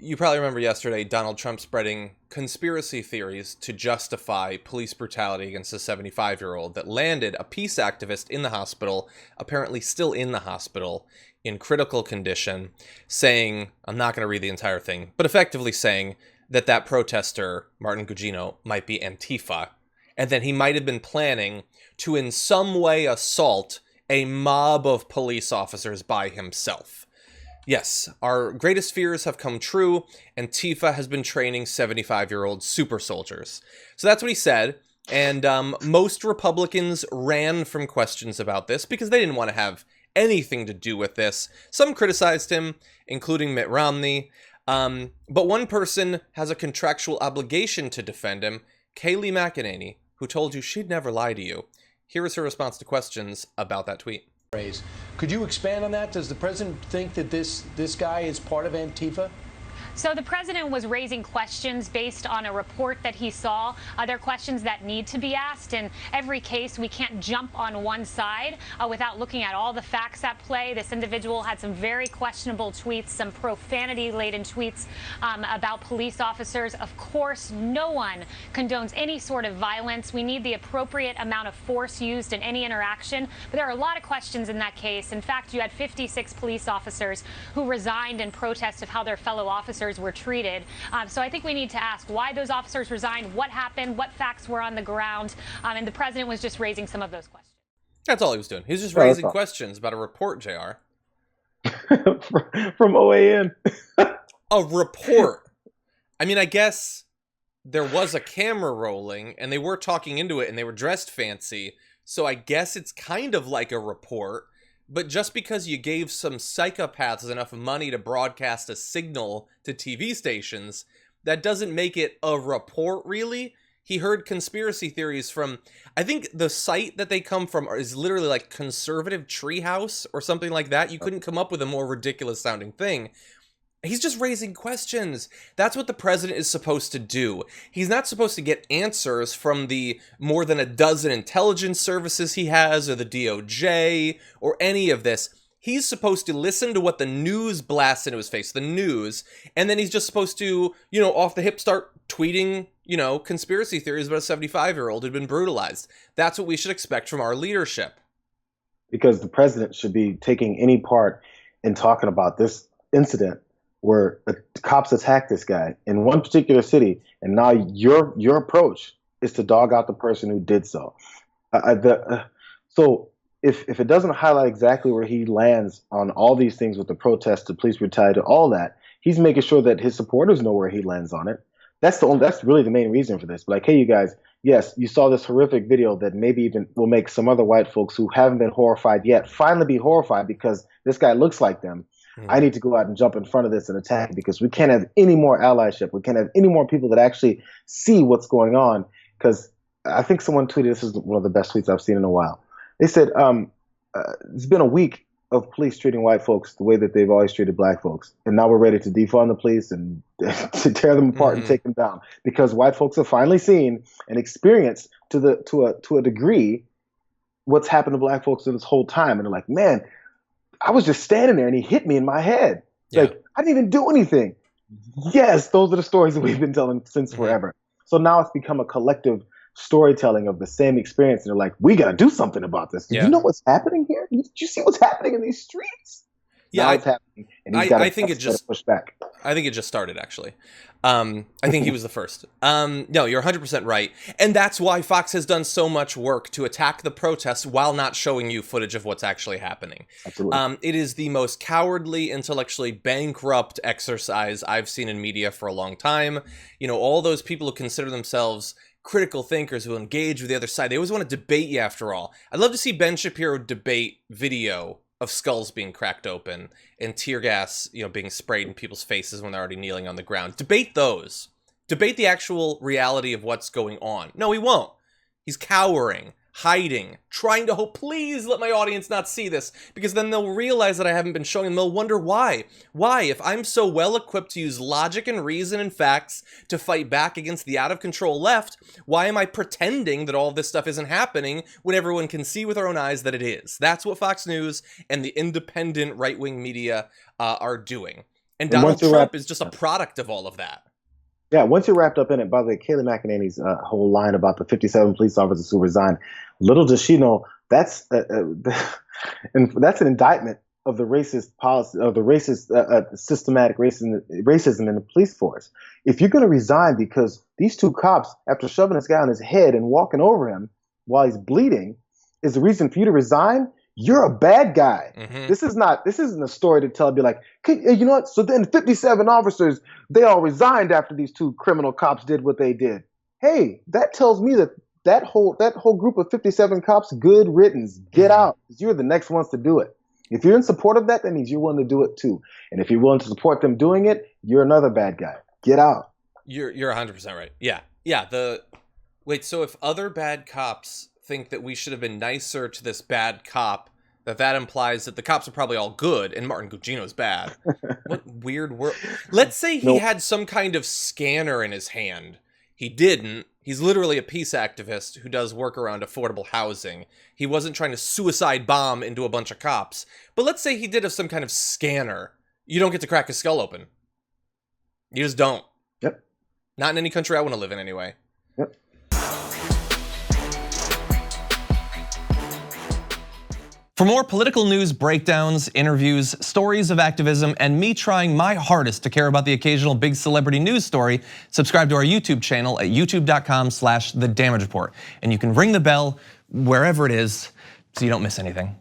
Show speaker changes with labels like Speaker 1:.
Speaker 1: You probably remember yesterday Donald Trump spreading conspiracy theories to justify police brutality against a 75-year-old that landed a peace activist in the hospital, apparently still in the hospital, in critical condition, saying, I'm not going to read the entire thing, but effectively saying that that protester, Martin Gugino, might be Antifa, and that he might have been planning to in some way assault a mob of police officers by himself. Yes, our greatest fears have come true. Antifa has been training 75-year-old super soldiers. So that's what he said. And most Republicans ran from questions about this because they didn't want to have anything to do with this. Some criticized him, including Mitt Romney. But one person has a contractual obligation to defend him, Kayleigh McEnany, who told you she'd never lie to you. Here is her response to questions about that tweet.
Speaker 2: Could you expand on that? Does the president think that this guy is part of Antifa?
Speaker 3: So the president was raising questions based on a report that he saw. There are questions that need to be asked. In every case, we can't jump on one side without looking at all the facts at play. This individual had some very questionable tweets, some profanity-laden tweets about police officers. Of course, no one condones any sort of violence. We need the appropriate amount of force used in any interaction. But there are a lot of questions in that case. In fact, you had 56 police officers who resigned in protest of how their fellow officers were treated. So I think we need to ask why those officers resigned, what happened, what facts were on the ground, and the president was just raising some of those questions.
Speaker 1: That's all he was doing. He was just raising questions about a report, JR.
Speaker 4: From OANN.
Speaker 1: A report. I mean, I guess there was a camera rolling, and they were talking into it, and they were dressed fancy, so I guess it's kind of like a report. But just because you gave some psychopaths enough money to broadcast a signal to TV stations, that doesn't make it a report, really. He heard conspiracy theories from, I think the site that they come from is literally like Conservative Treehouse or something like that. You couldn't come up with a more ridiculous sounding thing. He's just raising questions. That's what the president is supposed to do. He's not supposed to get answers from the more than a dozen intelligence services he has, or the DOJ, or any of this. He's supposed to listen to what the news blasts into his face, the news, and then he's just supposed to, off the hip start tweeting, conspiracy theories about a 75-year-old who'd been brutalized. That's what we should expect from our leadership.
Speaker 4: Because the president should be taking any part in talking about this incident where the cops attacked this guy in one particular city, and now your approach is to dog out the person who did so. So if it doesn't highlight exactly where he lands on all these things with the protests, the police brutality, all that, he's making sure that his supporters know where he lands on it. That's really the main reason for this. But like, hey, you guys, yes, you saw this horrific video that maybe even will make some other white folks who haven't been horrified yet finally be horrified because this guy looks like them. I need to go out and jump in front of this and attack it because we can't have any more allyship. We can't have any more people that actually see what's going on. Because I think someone tweeted, this is one of the best tweets I've seen in a while. They said, it's been a week of police treating white folks the way that they've always treated black folks. And now we're ready to defund the police and to tear them apart and take them down. Because white folks have finally seen and experienced to a degree what's happened to black folks this whole time. And they're like, man, I was just standing there and he hit me in my head.
Speaker 1: Yeah.
Speaker 4: Like, I didn't even do anything. Yes, those are the stories that we've been telling since forever. So now it's become a collective storytelling of the same experience. And they're like, we got to do something about this. Do you know what's happening here? Did you see what's happening in these streets?
Speaker 1: Yeah,
Speaker 4: it's happening. And
Speaker 1: I think it just
Speaker 4: push back.
Speaker 1: I think it just started, actually. I think he was the first. No, you're 100% right. And that's why Fox has done so much work to attack the protests while not showing you footage of what's actually happening.
Speaker 4: Absolutely.
Speaker 1: It is the most cowardly, intellectually bankrupt exercise I've seen in media for a long time. All those people who consider themselves critical thinkers who engage with the other side, they always want to debate you after all. I'd love to see Ben Shapiro debate video of skulls being cracked open and tear gas, being sprayed in people's faces when they're already kneeling on the ground. Debate those. Debate the actual reality of what's going on. No, he won't. He's cowering, hiding, trying to hope, please let my audience not see this, because then they'll realize that I haven't been showing them. They'll wonder why. Why, if I'm so well equipped to use logic and reason and facts to fight back against the out-of-control left, why am I pretending that all this stuff isn't happening when everyone can see with their own eyes that it is? That's what Fox News and the independent right-wing media are doing. And Donald Trump is just a product of all of that.
Speaker 4: Yeah, once you're wrapped up in it, by the way, Kayleigh McEnany's whole line about the 57 police officers who resigned, little does she know that's and that's an indictment of the racist policy, of the racist systematic racism in the police force. If you're going to resign because these two cops, after shoving this guy on his head and walking over him while he's bleeding, is the reason for you to resign, you're a bad guy.
Speaker 1: Mm-hmm.
Speaker 4: This isn't a story to tell, be like, you know what? So then 57 officers, they all resigned after these two criminal cops did what they did. Hey, that tells me that whole group of 57 cops, good riddance, get out. You're the next ones to do it. If you're in support of that, that means you're willing to do it too. And if you're willing to support them doing it, you're another bad guy. Get out.
Speaker 1: You're 100% right. Yeah. Wait, so if other bad cops think that we should have been nicer to this bad cop, that implies that the cops are probably all good and Martin Gugino's bad. What weird world. Let's say he had some kind of scanner in his hand. He didn't. He's literally a peace activist who does work around affordable housing. He wasn't trying to suicide bomb into a bunch of cops. But let's say he did have some kind of scanner. You don't get to crack his skull open. You just don't.
Speaker 4: Yep.
Speaker 1: Not in any country I want to live in anyway.
Speaker 4: Yep.
Speaker 5: For more political news, breakdowns, interviews, stories of activism, and me trying my hardest to care about the occasional big celebrity news story, subscribe to our YouTube channel at youtube.com/The Damage Report. And you can ring the bell wherever it is so you don't miss anything.